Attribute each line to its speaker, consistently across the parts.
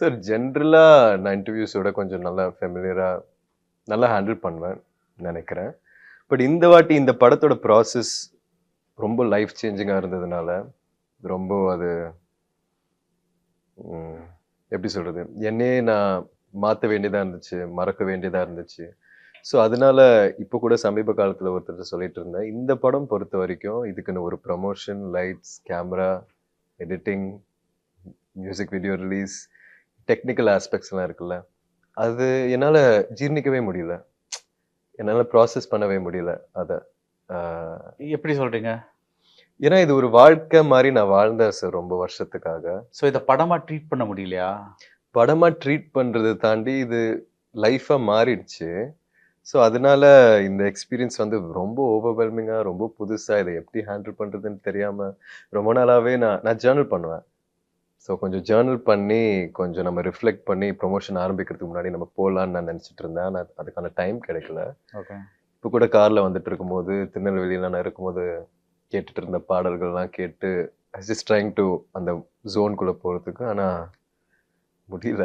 Speaker 1: Sir ஜென்ரலா நான் இன்டர்வியூஸோட கொஞ்சம் நல்லா ஃபெமிலியரா நல்லா ஹேண்டில் பண்ணுவேன் நெனைக்கிறேன். பட் இந்த வாட்டி இந்த படத்தோட ப்ராசஸ் ரொம்ப லைஃப் சேஞ்சிங்கா இருந்ததுனால, ரொம்ப அது ம் எப்படி சொல்றது? என்னையே நான் மாத்த வேண்டியதா இருந்துச்சு, மறக்க வேண்டியதா இருந்துச்சு. ஸோ அதனால இப்போ கூட சமீப காலத்துல ஒருத்தர்ட்ட சொல்லிட்டு இருந்தேன். இந்த படம் பொறுத்தவரைக்கும் இதுக்குன்னு ஒரு promotion, lights, camera, editing, music video release, technical ஆஸ்பெக்ட்ஸ்லாம் இருக்குல்ல. அது என்னால ஜீர்ணிக்கவே முடியல. என்னால ப்ராசஸ் பண்ணவே முடியல அத. ஆ
Speaker 2: எப்படி சொல்றீங்க?
Speaker 1: ஏன்னா இது ஒரு வாழ்க்கை மாரி நான் வாழ்ந்தேன் சார் ரொம்ப வருஷத்துக்காக.
Speaker 2: ஸோ இத படமா ட்ரீட் பண்ண முடியலையா?
Speaker 1: படமா ட்ரீட் பண்றத தாண்டி இது லைஃபா மாறிடுச்சு. ஸோ அதனால இந்த எக்ஸ்பீரியன்ஸ் வந்து ரொம்ப ஓவர்வெல்மிங்கா, ரொம்ப புதுசா இத எப்படி ஹேண்டில் பண்றதுன்னு தெரியாம ரொம்ப நாளாவே நான் நான் ஜர்னல் பண்ணுவேன். ஸோ கொஞ்சம் ஜர்னல் பண்ணி, கொஞ்சம் நம்ம ரிஃப்ளெக்ட் பண்ணி ப்ரமோஷன் ஆரம்பிக்கிறதுக்கு முன்னாடி நம்ம போலான்னு நான் நெனச்சுட்டு இருந்தேன். ஆனா அதுக்கான டைம் கிடைக்கல.
Speaker 2: ஓகே.
Speaker 1: இப்ப கூட கார்ல வந்துட்டு இருக்கும்போது, திருநெல்வேலியில நான் இருக்கும்போது கேட்டுட்டு இருந்த பாடல்கள்லாம் கேட்டு, ஐ ஜஸ்ட் ட்ரையிங் டூ அந்த ஜோன்குள்ள போறதுக்கு. ஆனா முடியல.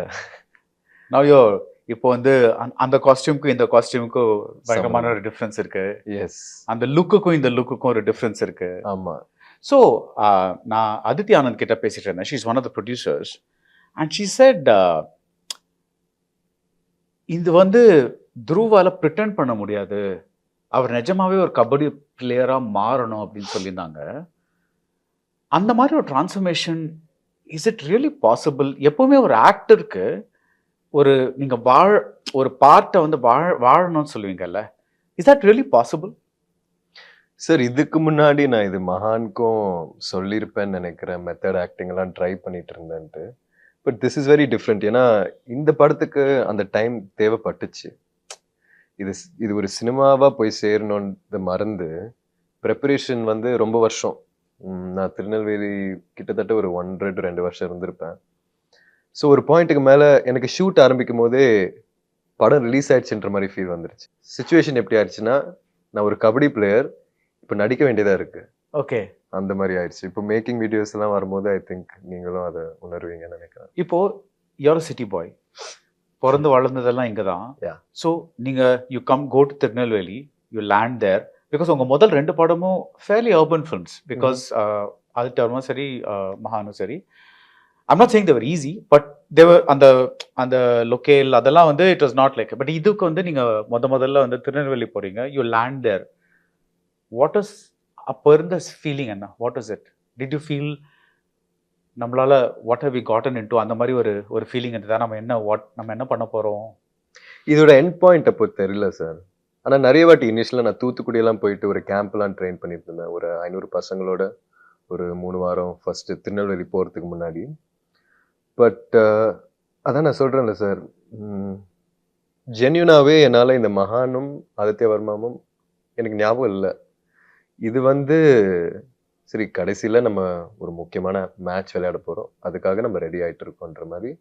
Speaker 2: நவ் யூர் இப்போ வந்து அந்த காஸ்டியூம்க்கும் இந்த காஸ்டியூம்க்கும் பயங்கரமான
Speaker 1: சம்மந்தம்.
Speaker 2: ஒரு டிஃபரன்ஸ் இருக்கு.
Speaker 1: எஸ்.
Speaker 2: அந்த லுக்குக்கும் இந்த லுக்குக்கும் ஒரு டிஃபரன்ஸ் இருக்கு.
Speaker 1: ஆமா.
Speaker 2: ஸோ நான் அதித்தி ஆனந்த் கிட்ட பேசிட்டு இருந்தேன். She is one of the producers. And she said இது வந்து துருவால பிரிட்டெண்ட் பண்ண முடியாது. அவர் நிஜமாவே ஒரு கபடி பிளேயரா மாறணும் அப்படின்னு சொல்லியிருந்தாங்க. அந்த மாதிரி ஒரு transformation is it really possible? எப்பவுமே ஒரு ஆக்டருக்கு ஒரு நீங்க ஒரு பார்ட்ட வந்து வாழணும்னு சொல்லுவீங்கல்ல. Is that really possible?
Speaker 1: Sir இதுக்கு முன்னாடி நான் இது மகான்க்கும் சொல்லியிருப்பேன்னு நெனைக்கிறேன். மெத்தட் ஆக்டிங்லாம் ட்ரை பண்ணிட்டு இருந்தேன்ட்டு. But this is very different. ஏன்னா இந்த படத்துக்கு அந்த டைம் தேவைப்பட்டுச்சு. இது ஒரு சினிமாவா போய் சேரணும்ன்றத மறந்து, பிரிப்பரேஷன் வந்து ரொம்ப வருஷம். நான் திருநெல்வேலி கிட்டத்தட்ட ஒரு 1 1/2 2 வருஷம் இருந்திருப்பேன். ஸோ ஒரு பாயிண்ட்டுக்கு மேல எனக்கு ஷூட் ஆரம்பிக்கும்போதே, படம் ரிலீஸ் ஆயிடுச்சுன்ற மாரி ஃபீல் வந்துருச்சு. சிச்சுவேஷன் எப்படி ஆயிடுச்சுன்னா, நான் ஒரு கபடி பிளேயர். இப்ப நடிக்க வேண்டியதா இருக்கு.
Speaker 2: ஓகே.
Speaker 1: அந்த மாரி ஆயிடுச்சு. இப்போ மேக்கிங் வீடியோஸ்லாம் வரும்போது ஐ திங்க் நீங்களும் அத உணர்வீங்கன்னு நெனைக்கிறேன்.
Speaker 2: இப்போ யூ ஆர் சிட்டி பாய். பொறந்து வளர்ந்ததெல்லாம் இங்க தான்.
Speaker 1: யாஹ்!
Speaker 2: ஸோ நீங்க go to Tirunelveli, you land there. Because உங்க முதல் 2 படமும் fairly urban films. Because Aditya வர்மாவும் சரி, மகானும் சரி. I'm not saying they were easy. But அந்த அந்த லொகேல் அதெல்லாம் வந்து it was not like. But இதுக்கு வந்து நீங்க முதல்ல வந்து திருநெல்வேலி போறீங்க. You land there. What is அப்போ இருந்த ஃபீலிங் என்ன? What is it? Did you feel நம்மளால what have we gotten into அந்த மாதிரி ஒரு ஃபீலிங் இருந்ததா? நம்ம என்ன பண்ண போறோம்?
Speaker 1: இதோட எண்ட் பாயிண்ட் அப்போ தெரியல சார். ஆனா நெறைய வாட்டி இனிஷியலா நான் தூத்துக்குடியெல்லாம் போயிட்டு ஒரு கேம்ப்லாம் ட்ரெயின் பண்ணிட்டு இருந்தேன். ஒரு 500 பசங்களோட ஒரு 3 வாரம் ஃபர்ஸ்ட்டு திருநெல்வேலி போறதுக்கு முன்னாடி. பட் அதான் நான் சொல்றேன்ல சார். ம் ஜென்யூனாவே என்னால இந்த மகானும், ஆதித்ய வர்மாவும் எனக்கு ஞாபகம் இல்ல. இது வந்து சரி கடைசில நம்ம ஒரு முக்கியமான மேட்ச் விளையாட போறோம். அதுக்காக நம்ம ரெடி ஆயிட்டு இருக்கோன்ற மாரி